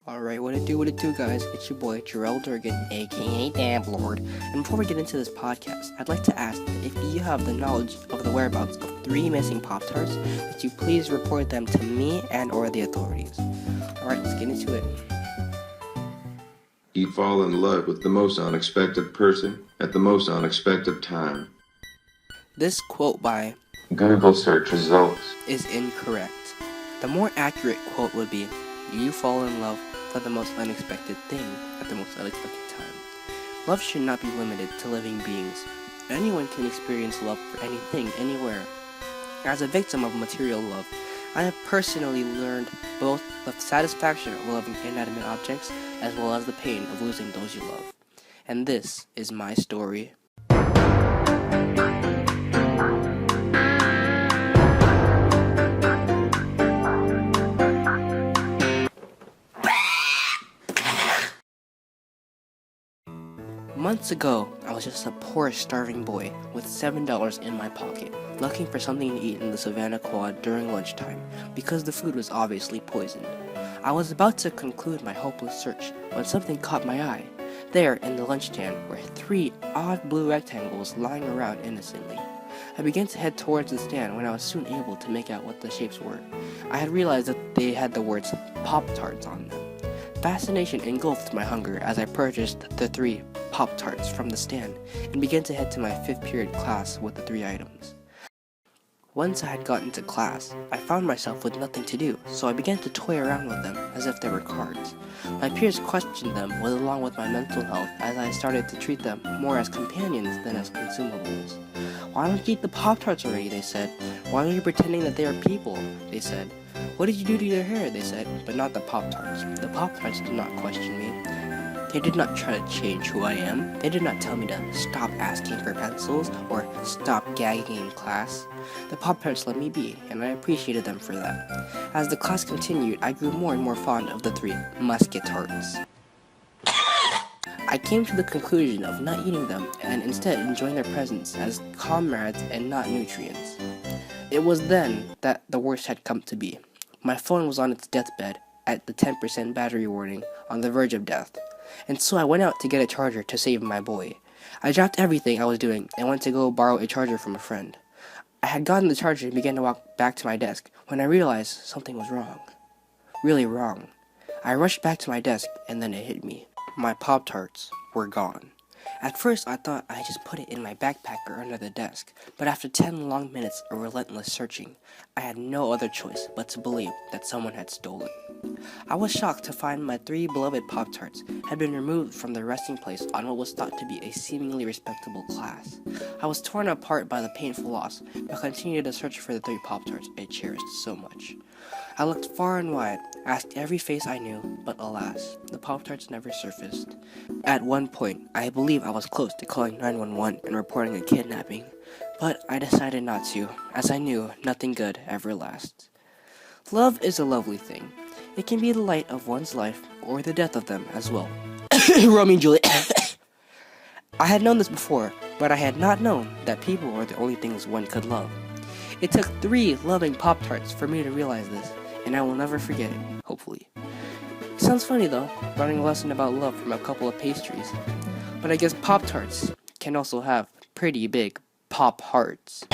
Alright, what it do, guys? It's your boy, Jarrell Durgan, aka Damblord. And before we get into this podcast, I'd like to ask that if you have the knowledge of the whereabouts of 3 missing Pop-Tarts, that you please report them to me and or the authorities. Alright, let's get into it. You fall in love with the most unexpected person at the most unexpected time. This quote by Google search results. is incorrect. The more accurate quote would be, you fall in love for the most unexpected thing at the most unexpected time. Love should not be limited to living beings. Anyone can experience love for anything, anywhere. As a victim of material love, I have personally learned both the satisfaction of loving inanimate objects as well as the pain of losing those you love. And this is my story. Months ago, I was just a poor, starving boy with $7 in my pocket, looking for something to eat in the Savannah Quad during lunchtime, because the food was obviously poisoned. I was about to conclude my hopeless search when something caught my eye. There, in the lunch stand, were 3 odd blue rectangles lying around innocently. I began to head towards the stand when I was soon able to make out what the shapes were. I had realized that they had the words Poptarts on them. Fascination engulfed my hunger as I purchased the 3 Pop-Tarts from the stand and began to head to my 5th period class with the 3 items. Once I had gotten to class, I found myself with nothing to do, so I began to toy around with them as if they were cards. My peers questioned them along with my mental health as I started to treat them more as companions than as consumables. "Why don't you eat the Pop-Tarts already?" they said. "Why are you pretending that they are people?" they said. "What did you do to your hair?" they said, but not the Pop-Tarts. The Pop-Tarts did not question me. They did not try to change who I am. They did not tell me to stop asking for pencils or stop gagging in class. The Pop-Tarts let me be, and I appreciated them for that. As the class continued, I grew more and more fond of the 3 Musketards. I came to the conclusion of not eating them and instead enjoying their presence as comrades and not nutrients. It was then that the worst had come to be. My phone was on its deathbed at the 10% battery warning, on the verge of death. And so I went out to get a charger to save my boy. I dropped everything I was doing and went to go borrow a charger from a friend. I had gotten the charger and began to walk back to my desk when I realized something was wrong. Really wrong. I rushed back to my desk and then it hit me. My Pop-Tarts were gone. At first I thought I just put it in my backpack or under the desk, but after 10 long minutes of relentless searching, I had no other choice but to believe that someone had stolen. I was shocked to find my 3 beloved Pop-Tarts had been removed from their resting place on what was thought to be a seemingly respectable class. I was torn apart by the painful loss, but continued to search for the 3 Pop-Tarts I cherished so much. I looked far and wide, asked every face I knew, but alas, the Pop-Tarts never surfaced. At one point, I believe I was close to calling 911 and reporting a kidnapping, but I decided not to, as I knew nothing good ever lasts. Love is a lovely thing. It can be the light of one's life, or the death of them as well. Romeo and Juliet. I had known this before, but I had not known that people were the only things one could love. It took 3 loving Pop-Tarts for me to realize this, and I will never forget it, hopefully. It sounds funny though, learning a lesson about love from a couple of pastries. But I guess Pop-Tarts can also have pretty big pop hearts.